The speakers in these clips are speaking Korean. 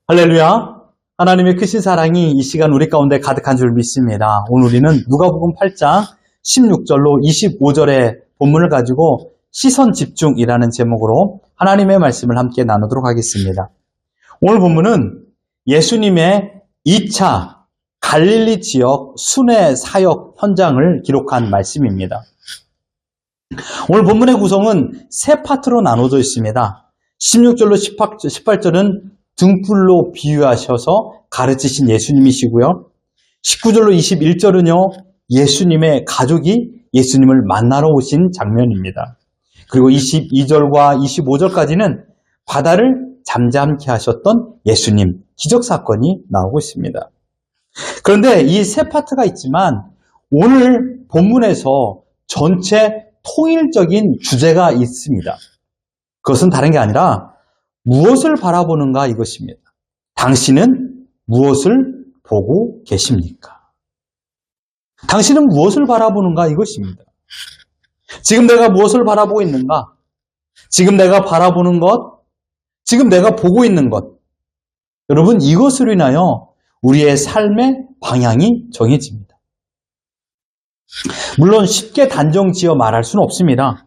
할렐루야. 하나님의 크신 사랑이 이 시간 우리 가운데 가득한 줄 믿습니다. 오늘 우리는 누가복음 8장 16절로 25절의 본문을 가지고 시선 집중이라는 제목으로 하나님의 말씀을 함께 나누도록 하겠습니다. 오늘 본문은 예수님의 2차 갈릴리 지역 순회 사역 현장을 기록한 말씀입니다. 오늘 본문의 구성은 세 파트로 나눠져 있습니다. 16절로 18절은 등불로 비유하셔서 가르치신 예수님이시고요. 19절로 21절은요, 예수님의 가족이 예수님을 만나러 오신 장면입니다. 그리고 22절과 25절까지는 바다를 잠잠케 하셨던 예수님, 기적 사건이 나오고 있습니다. 그런데 이 세 파트가 있지만 오늘 본문에서 전체 통일적인 주제가 있습니다. 그것은 다른 게 아니라 무엇을 바라보는가 이것입니다. 당신은 무엇을 보고 계십니까? 당신은 무엇을 바라보는가 이것입니다. 지금 내가 무엇을 바라보고 있는가? 지금 내가 바라보는 것, 지금 내가 보고 있는 것. 여러분, 이것으로 인하여 우리의 삶의 방향이 정해집니다. 물론 쉽게 단정 지어 말할 수는 없습니다.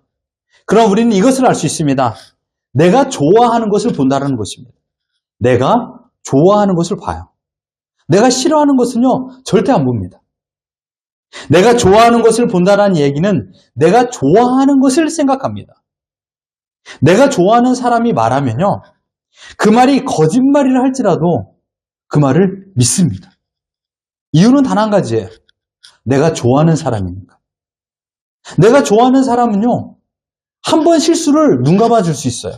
그럼 우리는 이것을 알 수 있습니다. 내가 좋아하는 것을 본다는 것입니다. 내가 좋아하는 것을 봐요. 내가 싫어하는 것은요, 절대 안 봅니다. 내가 좋아하는 것을 본다는 얘기는 내가 좋아하는 것을 생각합니다. 내가 좋아하는 사람이 말하면요, 그 말이 거짓말이라 할지라도 그 말을 믿습니다. 이유는 단 한 가지예요. 내가 좋아하는 사람이니까. 내가 좋아하는 사람은요, 한 번 실수를 눈 감아줄 수 있어요.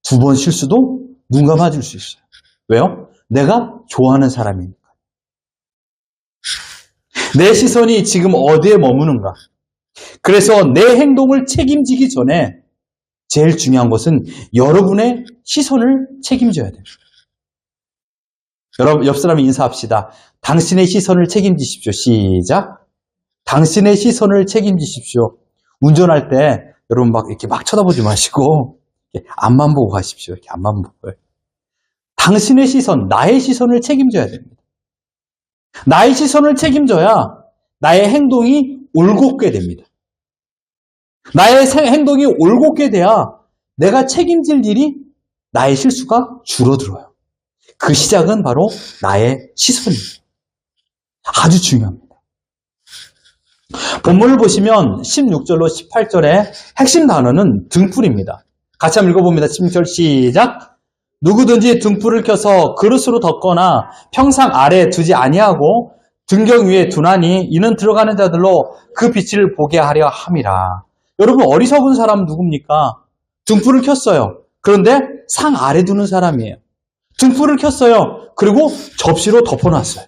두 번 실수도 눈 감아줄 수 있어요. 왜요? 내가 좋아하는 사람이니까. 내 시선이 지금 어디에 머무는가? 그래서 내 행동을 책임지기 전에 제일 중요한 것은 여러분의 시선을 책임져야 됩니다. 여러분, 옆 사람이 인사합시다. 당신의 시선을 책임지십시오. 시작. 당신의 시선을 책임지십시오. 운전할 때 여러분 이렇게 막 쳐다보지 마시고 앞만 보고 가십시오. 이렇게 앞만 보고. 당신의 시선, 나의 시선을 책임져야 됩니다. 나의 시선을 책임져야 나의 행동이 올곧게 됩니다. 나의 행동이 올곧게 돼야 내가 책임질 일이 나의 실수가 줄어들어요. 그 시작은 바로 나의 시선입니다. 아주 중요합니다. 본문을 보시면 16절로 18절의 핵심 단어는 등불입니다. 같이 한번 읽어봅니다. 16절 시작. 누구든지 등불을 켜서 그릇으로 덮거나 평상 아래에 두지 아니하고 등경 위에 두나니 이는 들어가는 자들로 그 빛을 보게 하려 함이라. 여러분, 어리석은 사람 누굽니까? 등불을 켰어요. 그런데 상 아래 두는 사람이에요. 등불을 켰어요. 그리고 접시로 덮어놨어요.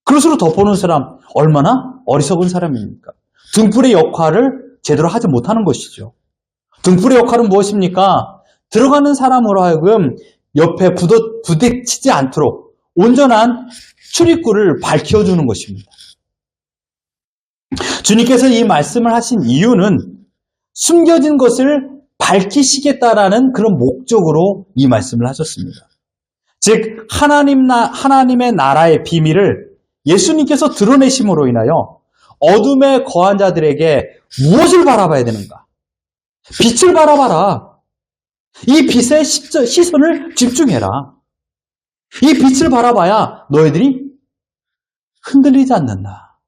그릇으로 덮어놓은 사람 얼마나 어리석은 사람입니까? 등불의 역할을 제대로 하지 못하는 것이죠. 등불의 역할은 무엇입니까? 들어가는 사람으로 하여금 옆에 부딪히지 않도록 온전한 출입구를 밝혀주는 것입니다. 주님께서 이 말씀을 하신 이유는 숨겨진 것을 밝히시겠다라는 그런 목적으로 이 말씀을 하셨습니다. 즉 하나님의 나라의 비밀을 예수님께서 드러내심으로 인하여 어둠에 거한 자들에게 무엇을 바라봐야 되는가? 빛을 바라봐라. 이 빛에 시선을 집중해라. 이 빛을 바라봐야 너희들이 흔들리지 않는다.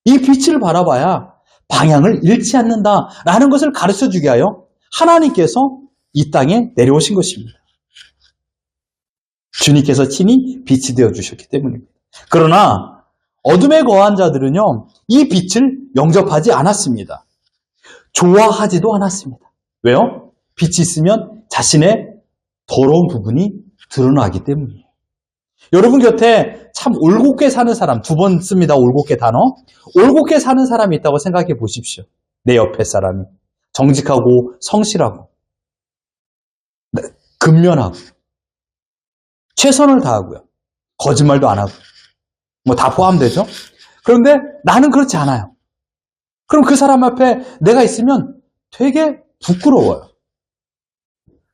이 빛을 바라봐야 방향을 잃지 않는다라는 것을 가르쳐주게 하여 하나님께서 이 땅에 내려오신 것입니다. 주님께서 친히 빛이 되어주셨기 때문입니다. 그러나 어둠에 거한 자들은요, 이 빛을 영접하지 않았습니다. 좋아하지도 않았습니다. 왜요? 빛이 있으면 자신의 더러운 부분이 드러나기 때문이에요. 여러분 곁에 참 올곧게 사는 사람, 두 번 씁니다. 올곧게 단어. 올곧게 사는 사람이 있다고 생각해 보십시오. 내 옆에 사람이. 정직하고 성실하고 근면하고 최선을 다하고요. 거짓말도 안 하고 뭐 다 포함되죠. 그런데 나는 그렇지 않아요. 그럼 그 사람 앞에 내가 있으면 되게 부끄러워요.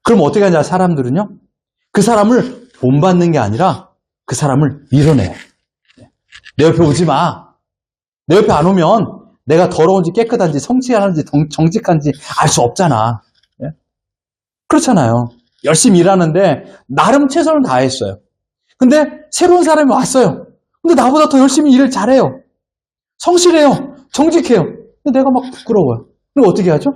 그럼 어떻게 하냐, 사람들은요? 그 사람을 본받는 게 아니라 그 사람을 밀어내요. 내 옆에 오지 마. 내 옆에 안 오면 내가 더러운지 깨끗한지 성실한지 정직한지 알 수 없잖아. 그렇잖아요. 열심히 일하는데 나름 최선을 다했어요. 근데 새로운 사람이 왔어요. 근데 나보다 더 열심히 일을 잘해요. 성실해요. 정직해요. 근데 내가 막 부끄러워요. 그럼 어떻게 하죠?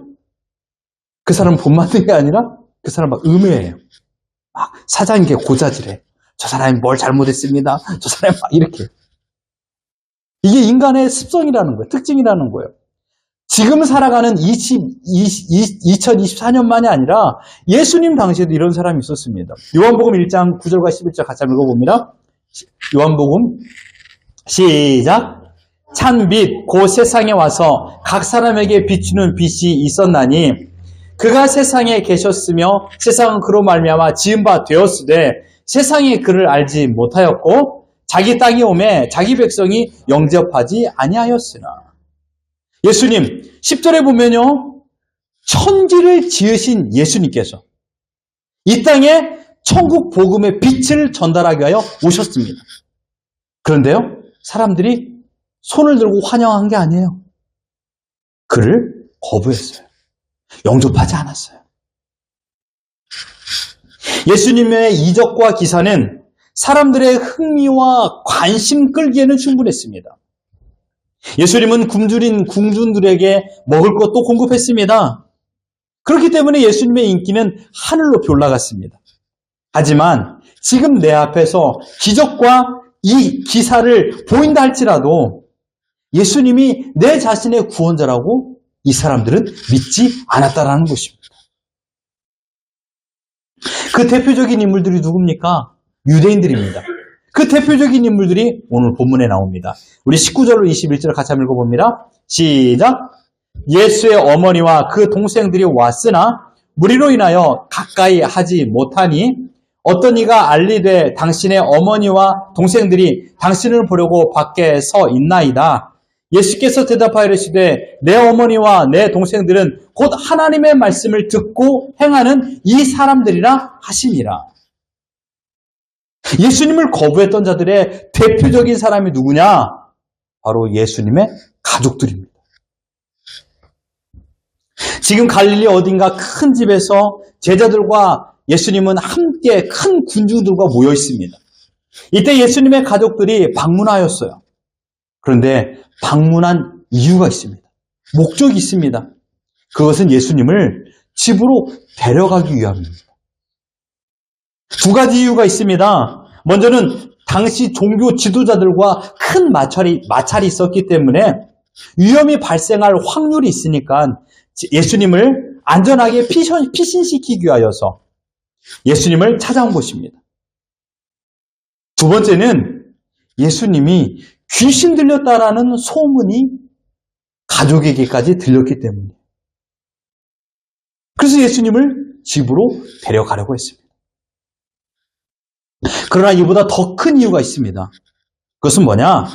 그 사람 본받는 게 아니라 그 사람 막 음해해요. 막 사장님께 고자질해. 저 사람이 뭘 잘못했습니다. 저 사람이 막 이렇게. 이게 인간의 습성이라는 거예요. 특징이라는 거예요. 지금 살아가는 2024년만이 아니라 예수님 당시에도 이런 사람이 있었습니다. 요한복음 1장 9절과 11절 같이 한번 읽어봅니다. 요한복음 시작. 찬 빛 곧 세상에 와서 각 사람에게 비추는 빛이 있었나니 그가 세상에 계셨으며 세상은 그로 말미암아 지은 바 되었으되 세상이 그를 알지 못하였고 자기 땅에 오매 자기 백성이 영접하지 아니하였으나. 예수님 10절에 보면요, 천지를 지으신 예수님께서 이 땅에 천국 복음의 빛을 전달하기 위하여 오셨습니다. 그런데요, 사람들이 손을 들고 환영한 게 아니에요. 그를 거부했어요. 영접하지 않았어요. 예수님의 이적과 기사는 사람들의 흥미와 관심 끌기에는 충분했습니다. 예수님은 굶주린 궁중들에게 먹을 것도 공급했습니다. 그렇기 때문에 예수님의 인기는 하늘 높이 올라갔습니다. 하지만 지금 내 앞에서 기적과 이 기사를 보인다 할지라도 예수님이 내 자신의 구원자라고 이 사람들은 믿지 않았다라는 것입니다. 그 대표적인 인물들이 누굽니까? 유대인들입니다. 그 대표적인 인물들이 오늘 본문에 나옵니다. 우리 19절로 21절 같이 한번 읽어봅니다. 시작. 예수의 어머니와 그 동생들이 왔으나 무리로 인하여 가까이 하지 못하니 어떤 이가 알리되 당신의 어머니와 동생들이 당신을 보려고 밖에 서 있나이다. 예수께서 대답하여 이르시되 내 어머니와 내 동생들은 곧 하나님의 말씀을 듣고 행하는 이 사람들이라 하시니라. 예수님을 거부했던 자들의 대표적인 사람이 누구냐? 바로 예수님의 가족들입니다. 지금 갈릴리 어딘가 큰 집에서 제자들과 예수님은 함께 큰 군중들과 모여 있습니다. 이때 예수님의 가족들이 방문하였어요. 그런데 방문한 이유가 있습니다. 목적이 있습니다. 그것은 예수님을 집으로 데려가기 위함입니다. 두 가지 이유가 있습니다. 먼저는 당시 종교 지도자들과 큰 마찰이 있었기 때문에 위험이 발생할 확률이 있으니까 예수님을 안전하게 피신시키기 위하여서 예수님을 찾아온 것입니다. 두 번째는 예수님이 귀신 들렸다라는 소문이 가족에게까지 들렸기 때문에 그래서 예수님을 집으로 데려가려고 했습니다. 그러나 이보다 더 큰 이유가 있습니다. 그것은 뭐냐?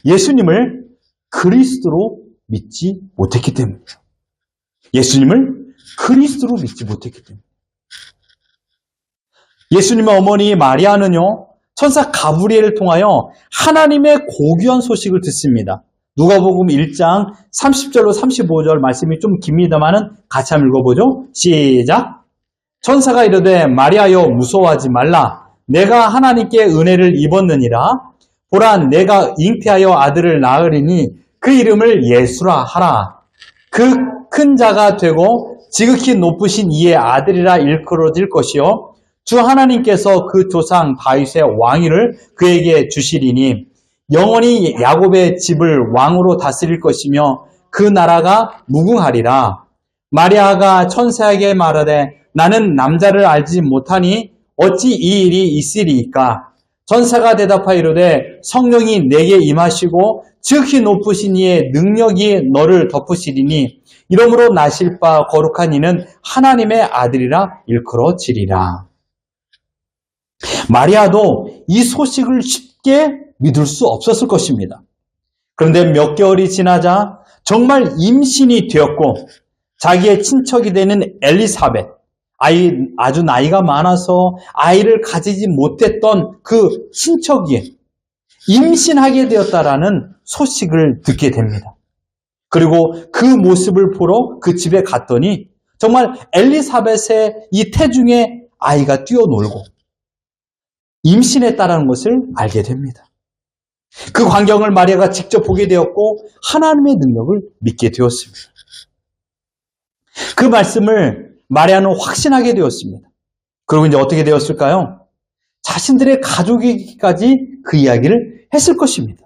예수님을 그리스도로 믿지 못했기 때문이에요. 예수님을 그리스도로 믿지 못했기 때문에. 예수님의 어머니 마리아는요, 천사 가브리엘을 통하여 하나님의 고귀한 소식을 듣습니다. 누가복음 1장 30절로 35절 말씀이 좀 깁니다만은 같이 한번 읽어보죠. 시작. 천사가 이르되 마리아여 무서워하지 말라. 내가 하나님께 은혜를 입었느니라. 보라 내가 잉태하여 아들을 낳으리니 그 이름을 예수라 하라. 그 큰 자가 되고 지극히 높으신 이의 아들이라 일컬어질 것이요 주 하나님께서 그 조상 다윗의 왕위를 그에게 주시리니 영원히 야곱의 집을 왕으로 다스릴 것이며 그 나라가 무궁하리라. 마리아가 천사에게 말하되 나는 남자를 알지 못하니 어찌 이 일이 있으리이까? 천사가 대답하여 이르되 성령이 내게 임하시고 지극히 높으신 이의 능력이 너를 덮으시리니 이러므로 나실 바 거룩한 이는 하나님의 아들이라 일컬어지리라. 마리아도 이 소식을 쉽게 믿을 수 없었을 것입니다. 그런데 몇 개월이 지나자 정말 임신이 되었고 자기의 친척이 되는 엘리사벳, 아주 나이가 많아서 아이를 가지지 못했던 그 친척이 임신하게 되었다라는 소식을 듣게 됩니다. 그리고 그 모습을 보러 그 집에 갔더니 정말 엘리사벳의 이 태중에 아이가 뛰어놀고 임신했다라는 것을 알게 됩니다. 그 광경을 마리아가 직접 보게 되었고 하나님의 능력을 믿게 되었습니다. 그 말씀을 마리아는 확신하게 되었습니다. 그리고 이제 어떻게 되었을까요? 자신들의 가족에게까지 그 이야기를 했을 것입니다.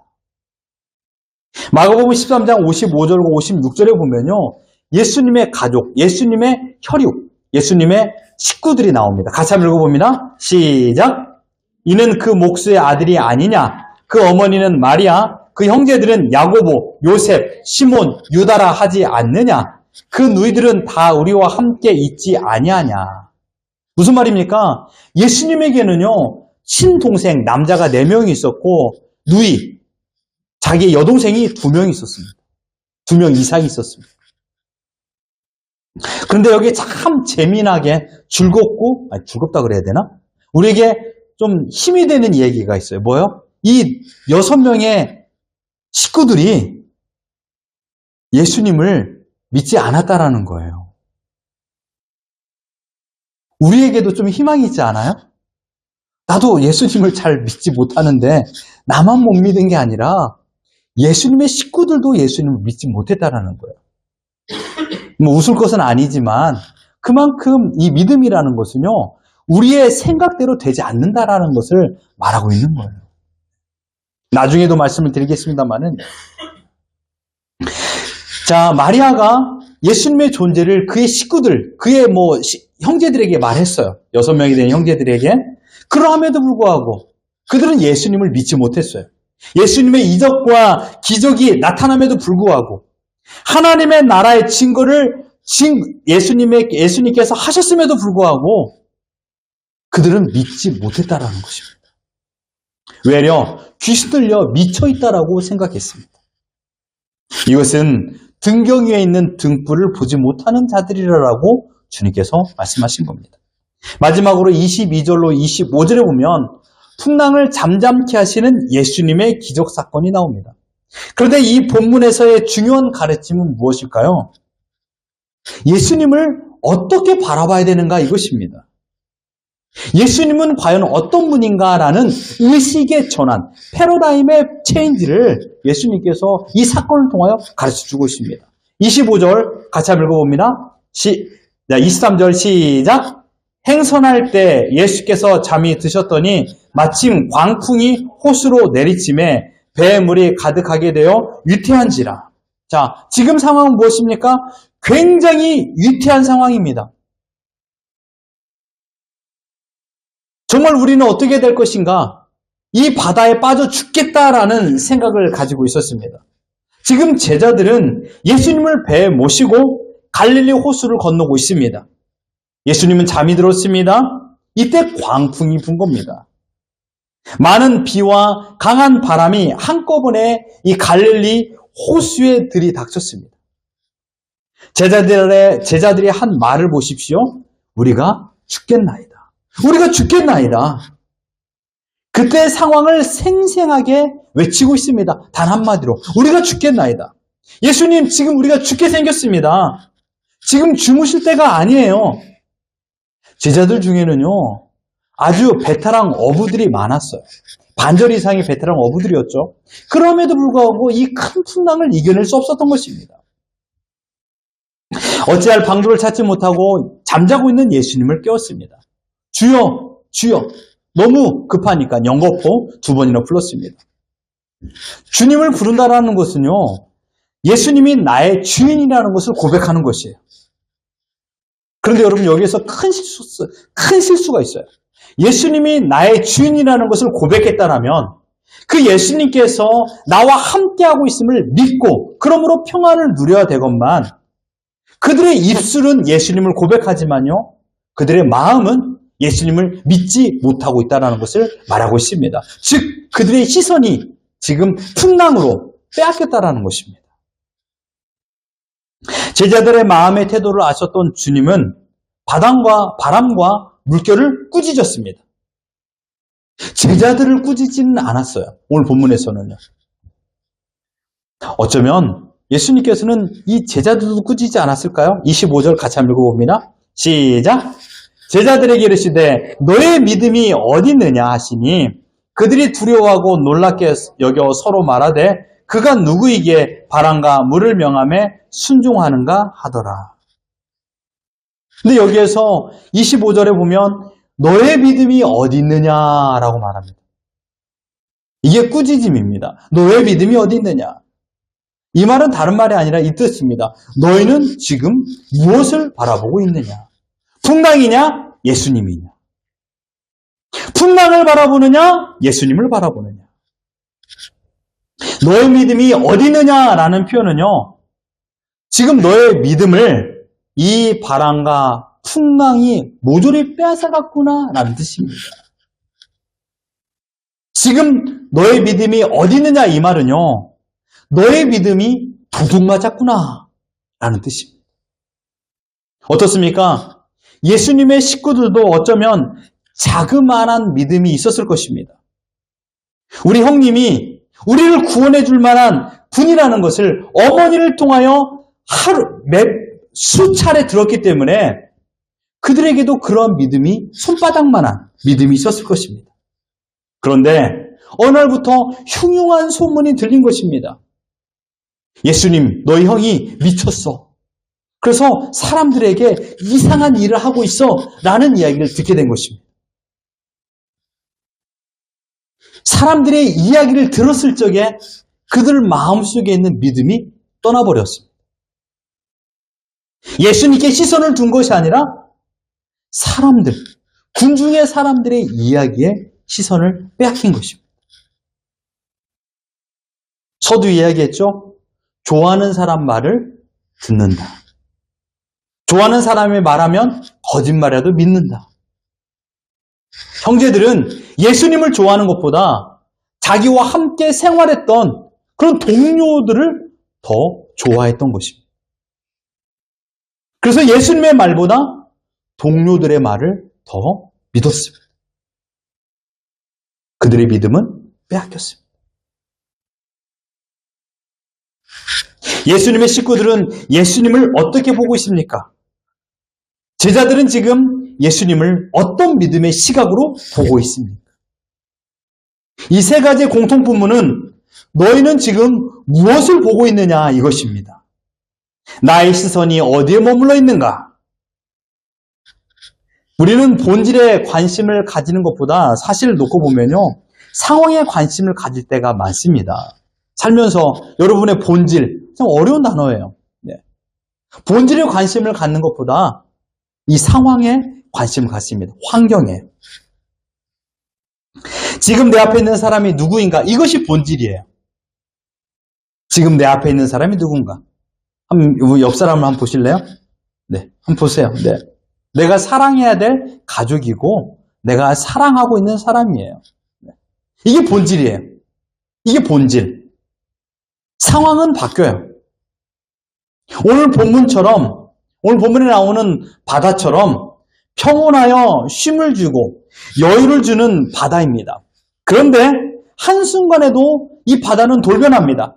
마가복음 13장 55절과 56절에 보면요. 예수님의 가족, 예수님의 혈육, 예수님의 식구들이 나옵니다. 같이 한번 읽어봅니다. 시작! 이는 그 목수의 아들이 아니냐? 그 어머니는 마리아, 그 형제들은 야고보, 요셉, 시몬, 유다라 하지 않느냐? 그 누이들은 다 우리와 함께 있지 아니하냐? 무슨 말입니까? 예수님에게는요, 친동생 남자가 4명이 있었고 누이, 자기의 여동생이 2명이 있었습니다. 2명 이상이 있었습니다. 그런데 여기 참 재미나게 즐겁다 그래야 되나? 우리에게 좀 힘이 되는 얘기가 있어요. 뭐요? 이 6명의 식구들이 예수님을 믿지 않았다라는 거예요. 우리에게도 좀 희망이 있지 않아요? 나도 예수님을 잘 믿지 못하는데 나만 못 믿은 게 아니라 예수님의 식구들도 예수님을 믿지 못했다라는 거예요. 뭐 웃을 것은 아니지만 그만큼 이 믿음이라는 것은요, 우리의 생각대로 되지 않는다라는 것을 말하고 있는 거예요. 나중에도 말씀을 드리겠습니다만은, 자, 마리아가 예수님의 존재를 그의 식구들, 그의 형제들에게 말했어요. 6명이 된 형제들에게. 그러함에도 불구하고 그들은 예수님을 믿지 못했어요. 예수님의 이적과 기적이 나타남에도 불구하고 하나님의 나라의 증거를 예수님께서 하셨음에도 불구하고 그들은 믿지 못했다라는 것입니다. 외려 귀신 들려 미쳐있다라고 생각했습니다. 이것은 등경 위에 있는 등불을 보지 못하는 자들이라고 주님께서 말씀하신 겁니다. 마지막으로 22절로 25절에 보면 풍랑을 잠잠케 하시는 예수님의 기적 사건이 나옵니다. 그런데 이 본문에서의 중요한 가르침은 무엇일까요? 예수님을 어떻게 바라봐야 되는가 이것입니다. 예수님은 과연 어떤 분인가라는 의식의 전환, 패러다임의 체인지를 예수님께서 이 사건을 통하여 가르쳐주고 있습니다. 25절 같이 한번 읽어봅니다. 23절 시작! 행선할 때 예수께서 잠이 드셨더니 마침 광풍이 호수로 내리침에 배물이 가득하게 되어 위태한지라. 자, 지금 상황은 무엇입니까? 굉장히 위태한 상황입니다. 정말 우리는 어떻게 될 것인가? 이 바다에 빠져 죽겠다라는 생각을 가지고 있었습니다. 지금 제자들은 예수님을 배에 모시고 갈릴리 호수를 건너고 있습니다. 예수님은 잠이 들었습니다. 이때 광풍이 분 겁니다. 많은 비와 강한 바람이 한꺼번에 이 갈릴리 호수에 들이닥쳤습니다. 제자들이 한 말을 보십시오. 우리가 죽겠나이다. 우리가 죽겠나이다. 그때 상황을 생생하게 외치고 있습니다. 단 한마디로 우리가 죽겠나이다. 예수님, 지금 우리가 죽게 생겼습니다. 지금 주무실 때가 아니에요. 제자들 중에는요, 아주 베테랑 어부들이 많았어요. 반절 이상의 베테랑 어부들이었죠. 그럼에도 불구하고 이 큰 풍랑을 이겨낼 수 없었던 것입니다. 어찌할 방도를 찾지 못하고 잠자고 있는 예수님을 깨웠습니다. 주여, 주여. 너무 급하니까 연거포 2번이나 불렀습니다. 주님을 부른다라는 것은요, 예수님이 나의 주인이라는 것을 고백하는 것이에요. 그런데 여러분, 여기에서 큰 실수가 있어요. 예수님이 나의 주인이라는 것을 고백했다라면 그 예수님께서 나와 함께하고 있음을 믿고 그러므로 평안을 누려야 되건만, 그들의 입술은 예수님을 고백하지만요, 그들의 마음은 예수님을 믿지 못하고 있다는 것을 말하고 있습니다. 즉, 그들의 시선이 지금 풍랑으로 빼앗겼다는 것입니다. 제자들의 마음의 태도를 아셨던 주님은 바람과 물결을 꾸짖었습니다. 제자들을 꾸짖지는 않았어요. 오늘 본문에서는요. 어쩌면 예수님께서는 이 제자들도 꾸짖지 않았을까요? 25절 같이 한번 읽어봅니다. 시작! 제자들에게 이르시되 너의 믿음이 어디 있느냐 하시니 그들이 두려워하고 놀랍게 여겨 서로 말하되 그가 누구에게 바람과 물을 명함에 순종하는가 하더라. 근데 여기에서 25절에 보면 너의 믿음이 어디 있느냐라고 말합니다. 이게 꾸짖음입니다. 너의 믿음이 어디 있느냐. 이 말은 다른 말이 아니라 이 뜻입니다. 너희는 지금 무엇을 바라보고 있느냐? 풍랑이냐? 예수님이냐? 풍랑을 바라보느냐? 예수님을 바라보느냐? 너의 믿음이 어디 있느냐라는 표현은요. 지금 너의 믿음을 이 바람과 풍랑이 모조리 빼앗아갔구나 라는 뜻입니다. 지금 너의 믿음이 어디 있느냐 이 말은요. 너의 믿음이 도둑 맞았구나 라는 뜻입니다. 어떻습니까? 예수님의 식구들도 어쩌면 자그마한 믿음이 있었을 것입니다. 우리 형님이 우리를 구원해 줄 만한 분이라는 것을 어머니를 통하여 수차례 들었기 때문에 그들에게도 그런 믿음이 손바닥만한 믿음이 있었을 것입니다. 그런데 어느 날부터 흉흉한 소문이 들린 것입니다. 예수님, 너희 형이 미쳤어. 그래서 사람들에게 이상한 일을 하고 있어 라는 이야기를 듣게 된 것입니다. 사람들의 이야기를 들었을 적에 그들 마음속에 있는 믿음이 떠나버렸습니다. 예수님께 시선을 둔 것이 아니라 군중의 사람들의 이야기에 시선을 빼앗긴 것입니다. 서두 이야기했죠? 좋아하는 사람 말을 듣는다. 좋아하는 사람이 말하면 거짓말이라도 믿는다. 형제들은 예수님을 좋아하는 것보다 자기와 함께 생활했던 그런 동료들을 더 좋아했던 것입니다. 그래서 예수님의 말보다 동료들의 말을 더 믿었습니다. 그들의 믿음은 빼앗겼습니다. 예수님의 식구들은 예수님을 어떻게 보고 있습니까? 제자들은 지금 예수님을 어떤 믿음의 시각으로 보고 있습니까? 이 세 가지의 공통분모는 너희는 지금 무엇을 보고 있느냐 이것입니다. 나의 시선이 어디에 머물러 있는가? 우리는 본질에 관심을 가지는 것보다 사실 놓고 보면요. 상황에 관심을 가질 때가 많습니다. 살면서 여러분의 본질, 참 어려운 단어예요. 네. 본질에 관심을 갖는 것보다 이 상황에 관심을 갖습니다. 환경에. 지금 내 앞에 있는 사람이 누구인가? 이것이 본질이에요. 지금 내 앞에 있는 사람이 누군가? 옆 사람을 한번 보실래요? 네, 한번 보세요. 네. 내가 사랑해야 될 가족이고 내가 사랑하고 있는 사람이에요. 네. 이게 본질이에요. 이게 본질. 상황은 바뀌어요. 오늘 본문에 나오는 바다처럼 평온하여 쉼을 주고 여유를 주는 바다입니다. 그런데 한순간에도 이 바다는 돌변합니다.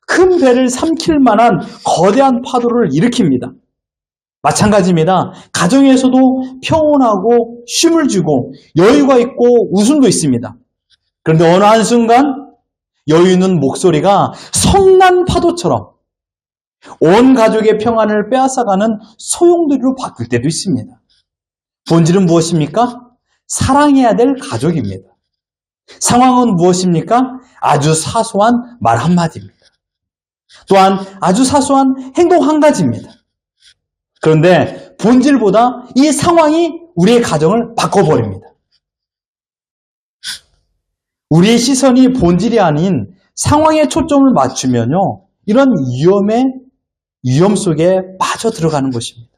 큰 배를 삼킬 만한 거대한 파도를 일으킵니다. 마찬가지입니다. 가정에서도 평온하고 쉼을 주고 여유가 있고 웃음도 있습니다. 그런데 어느 한순간 여유 있는 목소리가 성난 파도처럼 온 가족의 평안을 빼앗아가는 소용돌이로 바뀔 때도 있습니다. 본질은 무엇입니까? 사랑해야 될 가족입니다. 상황은 무엇입니까? 아주 사소한 말 한마디입니다. 또한 아주 사소한 행동 한 가지입니다. 그런데 본질보다 이 상황이 우리의 가정을 바꿔버립니다. 우리의 시선이 본질이 아닌 상황에 초점을 맞추면요, 이런 위험 속에 빠져 들어가는 것입니다.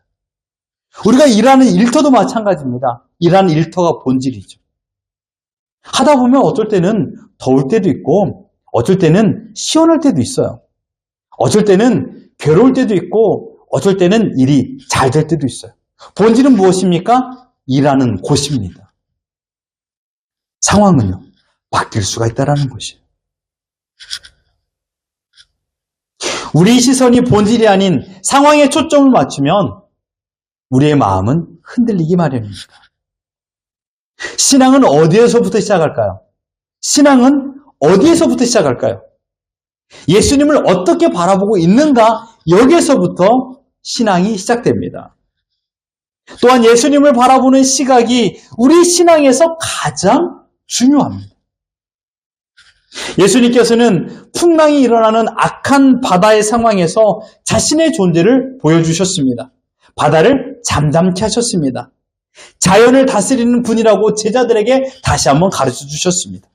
우리가 일하는 일터도 마찬가지입니다. 일하는 일터가 본질이죠. 하다 보면 어쩔 때는 더울 때도 있고 어쩔 때는 시원할 때도 있어요. 어쩔 때는 괴로울 때도 있고 어쩔 때는 일이 잘 될 때도 있어요. 본질은 무엇입니까? 일하는 곳입니다. 상황은요, 바뀔 수가 있다는 것이에요. 우리 시선이 본질이 아닌 상황에 초점을 맞추면 우리의 마음은 흔들리기 마련입니다. 신앙은 어디에서부터 시작할까요? 신앙은 어디에서부터 시작할까요? 예수님을 어떻게 바라보고 있는가? 여기에서부터 신앙이 시작됩니다. 또한 예수님을 바라보는 시각이 우리 신앙에서 가장 중요합니다. 예수님께서는 풍랑이 일어나는 악한 바다의 상황에서 자신의 존재를 보여주셨습니다. 바다를 잠잠케 하셨습니다. 자연을 다스리는 분이라고 제자들에게 다시 한번 가르쳐 주셨습니다.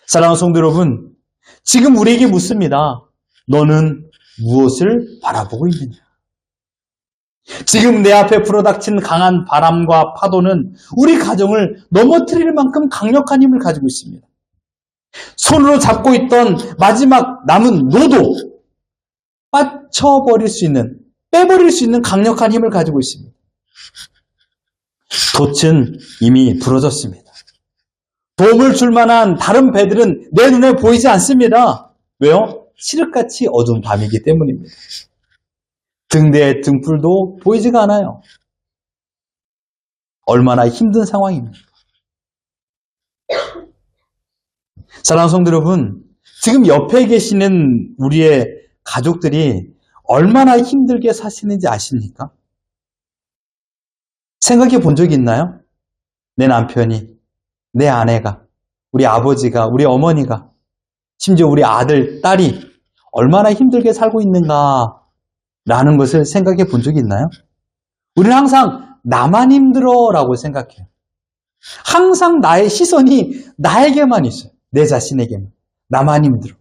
사랑하는 성도 여러분, 지금 우리에게 묻습니다. 너는 무엇을 바라보고 있느냐? 지금 내 앞에 불어닥친 강한 바람과 파도는 우리 가정을 넘어뜨릴 만큼 강력한 힘을 가지고 있습니다. 손으로 잡고 있던 마지막 남은 노도 빼버릴 수 있는 강력한 힘을 가지고 있습니다. 돛은 이미 부러졌습니다. 도움을 줄 만한 다른 배들은 내 눈에 보이지 않습니다. 왜요? 칠흑같이 어두운 밤이기 때문입니다. 등대의 등불도 보이지가 않아요. 얼마나 힘든 상황입니까? 사랑하는 성도 여러분, 지금 옆에 계시는 우리의 가족들이 얼마나 힘들게 사시는지 아십니까? 생각해 본 적이 있나요? 내 남편이, 내 아내가, 우리 아버지가, 우리 어머니가, 심지어 우리 아들, 딸이 얼마나 힘들게 살고 있는가라는 것을 생각해 본 적이 있나요? 우리는 항상 나만 힘들어라고 생각해요. 항상 나의 시선이 나에게만 있어요. 내 자신에게만. 나만 힘들어.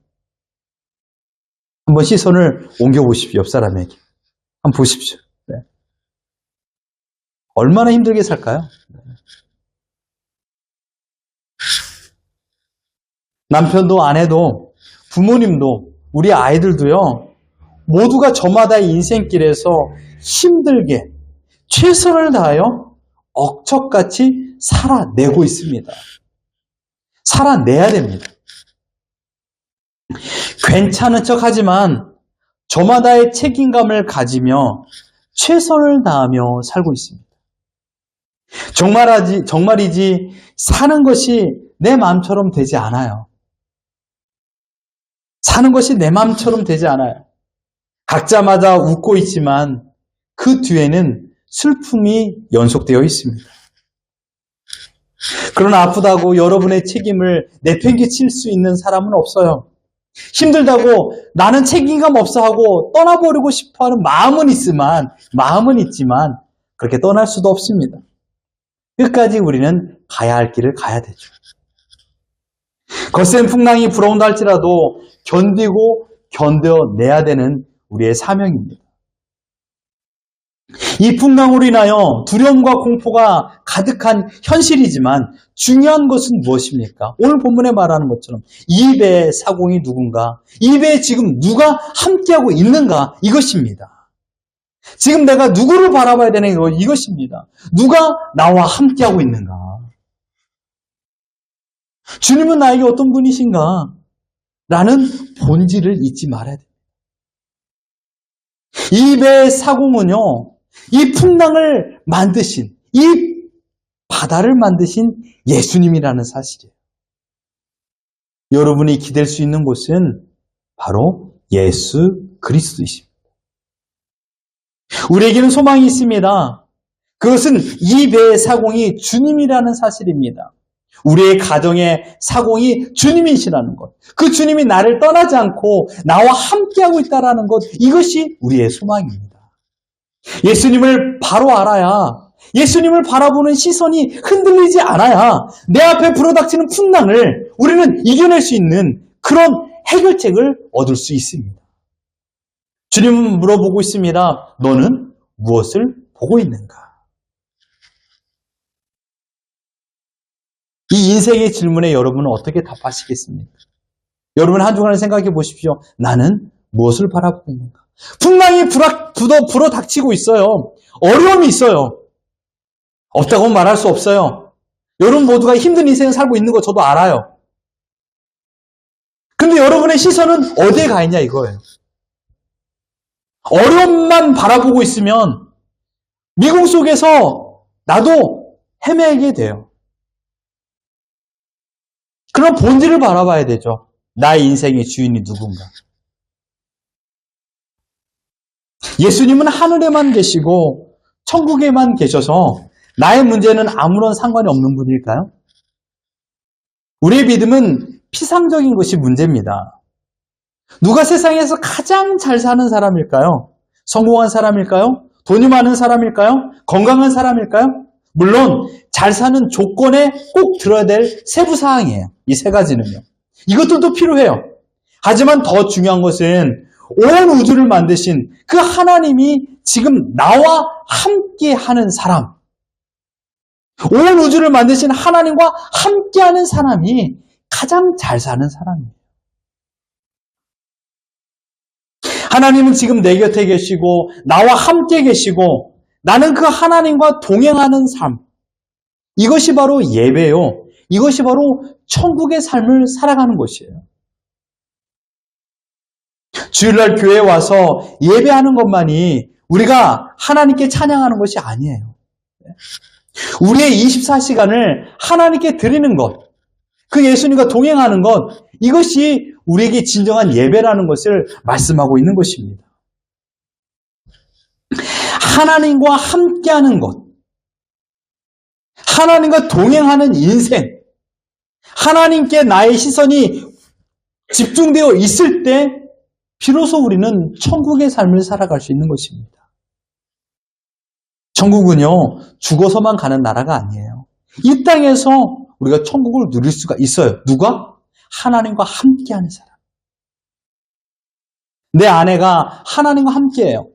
한번 시선을 옮겨보십시오. 옆 사람에게. 한번 보십시오. 네. 얼마나 힘들게 살까요? 남편도 아내도 부모님도 우리 아이들도요. 모두가 저마다의 인생길에서 힘들게 최선을 다하여 억척같이 살아내고 있습니다. 살아내야 됩니다. 괜찮은 척 하지만 저마다의 책임감을 가지며 최선을 다하며 살고 있습니다. 정말이지 사는 것이 내 마음처럼 되지 않아요. 사는 것이 내 마음처럼 되지 않아요. 각자마다 웃고 있지만 그 뒤에는 슬픔이 연속되어 있습니다. 그러나 아프다고 여러분의 책임을 내팽개칠 수 있는 사람은 없어요. 힘들다고 나는 책임감 없어 하고 떠나버리고 싶어하는 마음은 있지만 그렇게 떠날 수도 없습니다. 끝까지 우리는 가야 할 길을 가야 되죠. 거센 풍랑이 불어온다 할지라도 견디고 견뎌내야 되는 우리의 사명입니다. 이 풍랑으로 인하여 두려움과 공포가 가득한 현실이지만 중요한 것은 무엇입니까? 오늘 본문에 말하는 것처럼 이 배의 사공이 누군가, 이 배에 지금 누가 함께하고 있는가, 이것입니다. 지금 내가 누구를 바라봐야 되는 거 이것입니다. 누가 나와 함께하고 있는가? 주님은 나에게 어떤 분이신가? 라는 본질을 잊지 말아야 됩니다. 이 배의 사공은요, 이 풍랑을 만드신, 이 바다를 만드신 예수님이라는 사실이에요. 여러분이 기댈 수 있는 곳은 바로 예수 그리스도이십니다. 우리에게는 소망이 있습니다. 그것은 이 배의 사공이 주님이라는 사실입니다. 우리의 가정의 사공이 주님이시라는 것, 그 주님이 나를 떠나지 않고 나와 함께하고 있다는 것, 이것이 우리의 소망입니다. 예수님을 바로 알아야, 예수님을 바라보는 시선이 흔들리지 않아야 내 앞에 불어닥치는 풍랑을 우리는 이겨낼 수 있는 그런 해결책을 얻을 수 있습니다. 주님은 물어보고 있습니다. 너는 무엇을 보고 있는가? 이 인생의 질문에 여러분은 어떻게 답하시겠습니까? 여러분 한 주간을 생각해 보십시오. 나는 무엇을 바라보고 있는가? 풍랑이 불어닥치고 있어요. 어려움이 있어요. 없다고 말할 수 없어요. 여러분 모두가 힘든 인생을 살고 있는 거 저도 알아요. 근데 여러분의 시선은 어디에 가 있냐 이거예요. 어려움만 바라보고 있으면 미궁 속에서 나도 헤매게 돼요. 그럼 본질을 바라봐야 되죠. 나의 인생의 주인이 누군가. 예수님은 하늘에만 계시고 천국에만 계셔서 나의 문제는 아무런 상관이 없는 분일까요? 우리의 믿음은 피상적인 것이 문제입니다. 누가 세상에서 가장 잘 사는 사람일까요? 성공한 사람일까요? 돈이 많은 사람일까요? 건강한 사람일까요? 물론 잘 사는 조건에 꼭 들어야 될 세부 사항이에요. 이 세 가지는요. 이것들도 필요해요. 하지만 더 중요한 것은 온 우주를 만드신 그 하나님이 지금 나와 함께 하는 사람, 온 우주를 만드신 하나님과 함께하는 사람이 가장 잘 사는 사람이에요. 하나님은 지금 내 곁에 계시고 나와 함께 계시고 나는 그 하나님과 동행하는 삶, 이것이 바로 예배요. 이것이 바로 천국의 삶을 살아가는 것이에요. 주일날 교회에 와서 예배하는 것만이 우리가 하나님께 찬양하는 것이 아니에요. 우리의 24시간을 하나님께 드리는 것, 그 예수님과 동행하는 것, 이것이 우리에게 진정한 예배라는 것을 말씀하고 있는 것입니다. 하나님과 함께하는 것, 하나님과 동행하는 인생, 하나님께 나의 시선이 집중되어 있을 때 비로소 우리는 천국의 삶을 살아갈 수 있는 것입니다. 천국은요, 죽어서만 가는 나라가 아니에요. 이 땅에서 우리가 천국을 누릴 수가 있어요. 누가? 하나님과 함께하는 사람. 내 아내가 하나님과 함께해요.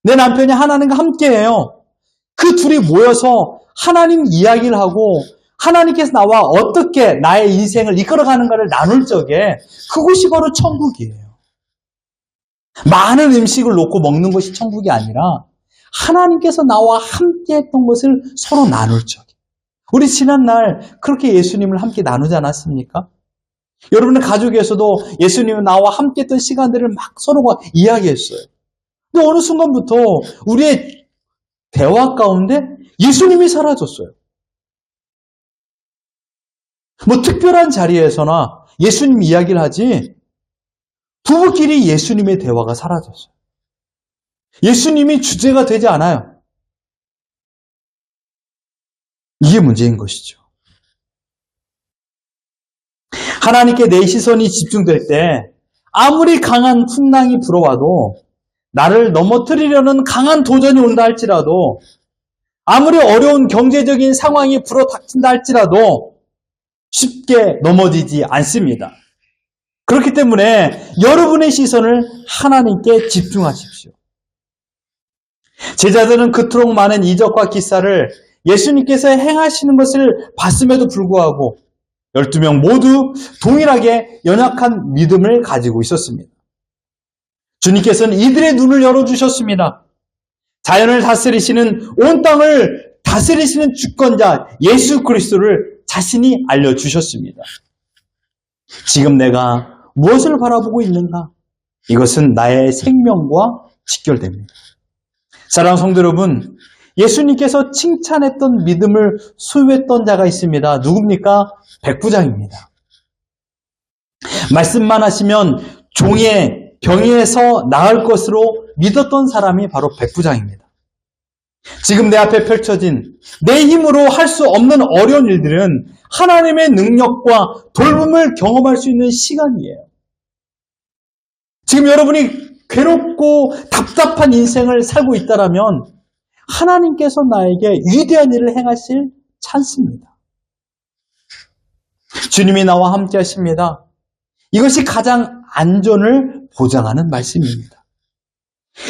내 남편이 하나님과 함께해요. 그 둘이 모여서 하나님 이야기를 하고 하나님께서 나와 어떻게 나의 인생을 이끌어가는가를 나눌 적에 그것이 바로 천국이에요. 많은 음식을 놓고 먹는 것이 천국이 아니라 하나님께서 나와 함께 했던 것을 서로 나눌 적에. 우리 지난날 그렇게 예수님을 함께 나누지 않았습니까? 여러분의 가족에서도 예수님은 나와 함께 했던 시간들을 막 서로가 이야기했어요. 근데 어느 순간부터 우리의 대화 가운데 예수님이 사라졌어요. 뭐 특별한 자리에서나 예수님 이야기를 하지 부부끼리 예수님의 대화가 사라졌어요. 예수님이 주제가 되지 않아요. 이게 문제인 것이죠. 하나님께 내 시선이 집중될 때 아무리 강한 풍랑이 불어와도 나를 넘어뜨리려는 강한 도전이 온다 할지라도 아무리 어려운 경제적인 상황이 불어닥친다 할지라도 쉽게 넘어지지 않습니다. 그렇기 때문에 여러분의 시선을 하나님께 집중하십시오. 제자들은 그토록 많은 이적과 기사를 예수님께서 행하시는 것을 봤음에도 불구하고 12명 모두 동일하게 연약한 믿음을 가지고 있었습니다. 주님께서는 이들의 눈을 열어주셨습니다. 자연을 다스리시는, 온 땅을 다스리시는 주권자 예수 그리스도를 자신이 알려주셨습니다. 지금 내가 무엇을 바라보고 있는가? 이것은 나의 생명과 직결됩니다. 사랑하는 성도 여러분, 예수님께서 칭찬했던 믿음을 소유했던 자가 있습니다. 누굽니까? 백부장입니다. 말씀만 하시면 종의 병에서 나을 것으로 믿었던 사람이 바로 백부장입니다. 지금 내 앞에 펼쳐진 내 힘으로 할 수 없는 어려운 일들은 하나님의 능력과 돌봄을 경험할 수 있는 시간이에요. 지금 여러분이 괴롭고 답답한 인생을 살고 있다라면 하나님께서 나에게 위대한 일을 행하실 찬스입니다. 주님이 나와 함께 하십니다. 이것이 가장 안전을 보장하는 말씀입니다.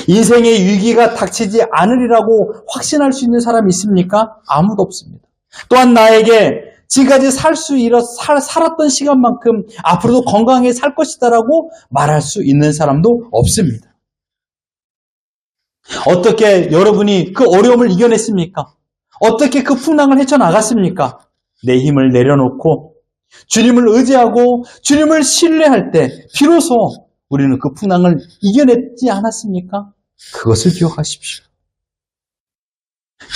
인생의 위기가 닥치지 않으리라고 확신할 수 있는 사람이 있습니까? 아무도 없습니다. 또한 나에게 지금까지 살았던 시간만큼 앞으로도 건강하게 살 것이다라고 말할 수 있는 사람도 없습니다. 어떻게 여러분이 그 어려움을 이겨냈습니까? 어떻게 그 풍랑을 헤쳐나갔습니까? 내 힘을 내려놓고 주님을 의지하고 주님을 신뢰할 때 비로소 우리는 그 풍랑을 이겨냈지 않았습니까? 그것을 기억하십시오.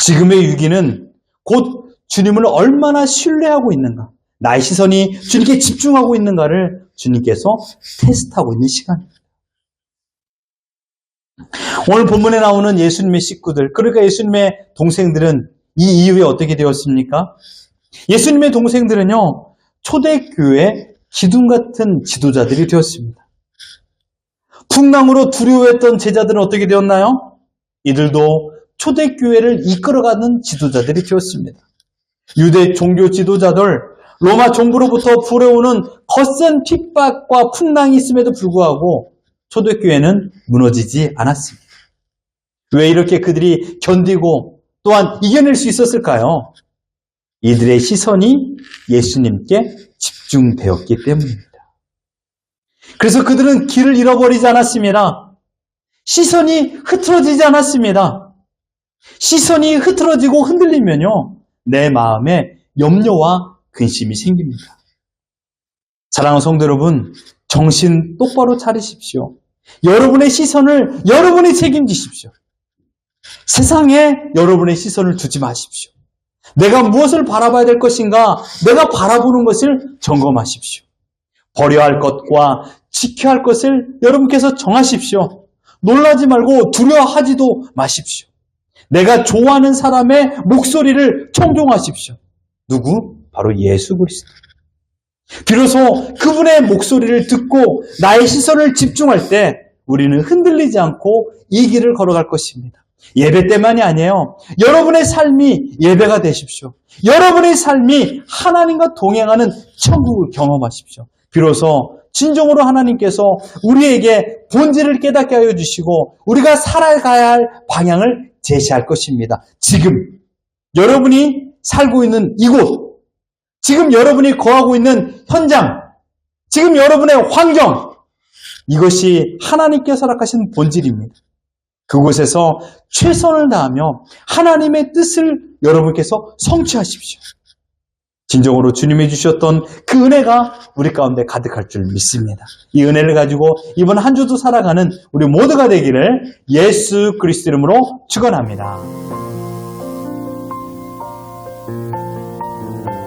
지금의 위기는 곧 주님을 얼마나 신뢰하고 있는가, 나의 시선이 주님께 집중하고 있는가를 주님께서 테스트하고 있는 시간입니다. 오늘 본문에 나오는 예수님의 식구들, 그러니까 예수님의 동생들은 이 이후에 어떻게 되었습니까? 예수님의 동생들은요, 초대교회 기둥 같은 지도자들이 되었습니다. 풍랑으로 두려워했던 제자들은 어떻게 되었나요? 이들도 초대교회를 이끌어가는 지도자들이 되었습니다. 유대 종교 지도자들, 로마 정부로부터 불어오는 거센 핍박과 풍랑이 있음에도 불구하고 초대교회는 무너지지 않았습니다. 왜 이렇게 그들이 견디고 또한 이겨낼 수 있었을까요? 이들의 시선이 예수님께 집중되었기 때문입니다. 그래서 그들은 길을 잃어버리지 않았습니다. 시선이 흐트러지지 않았습니다. 시선이 흐트러지고 흔들리면요, 내 마음에 염려와 근심이 생깁니다. 사랑하는 성도 여러분, 정신 똑바로 차리십시오. 여러분의 시선을 여러분이 책임지십시오. 세상에 여러분의 시선을 두지 마십시오. 내가 무엇을 바라봐야 될 것인가, 내가 바라보는 것을 점검하십시오. 버려야 할 것과 지켜야 할 것을 여러분께서 정하십시오. 놀라지 말고 두려워하지도 마십시오. 내가 좋아하는 사람의 목소리를 청종하십시오. 누구? 바로 예수 그리스도. 비로소 그분의 목소리를 듣고 나의 시선을 집중할 때 우리는 흔들리지 않고 이 길을 걸어갈 것입니다. 예배 때만이 아니에요. 여러분의 삶이 예배가 되십시오. 여러분의 삶이 하나님과 동행하는 천국을 경험하십시오. 비로소 진정으로 하나님께서 우리에게 본질을 깨닫게 하여 주시고 우리가 살아가야 할 방향을 제시할 것입니다. 지금 여러분이 살고 있는 이곳, 지금 여러분이 거하고 있는 현장, 지금 여러분의 환경, 이것이 하나님께서 허락하신 본질입니다. 그곳에서 최선을 다하며 하나님의 뜻을 여러분께서 성취하십시오. 진정으로 주님이 주셨던 그 은혜가 우리 가운데 가득할 줄 믿습니다. 이 은혜를 가지고 이번 한 주도 살아가는 우리 모두가 되기를 예수 그리스도 이름으로 축원합니다.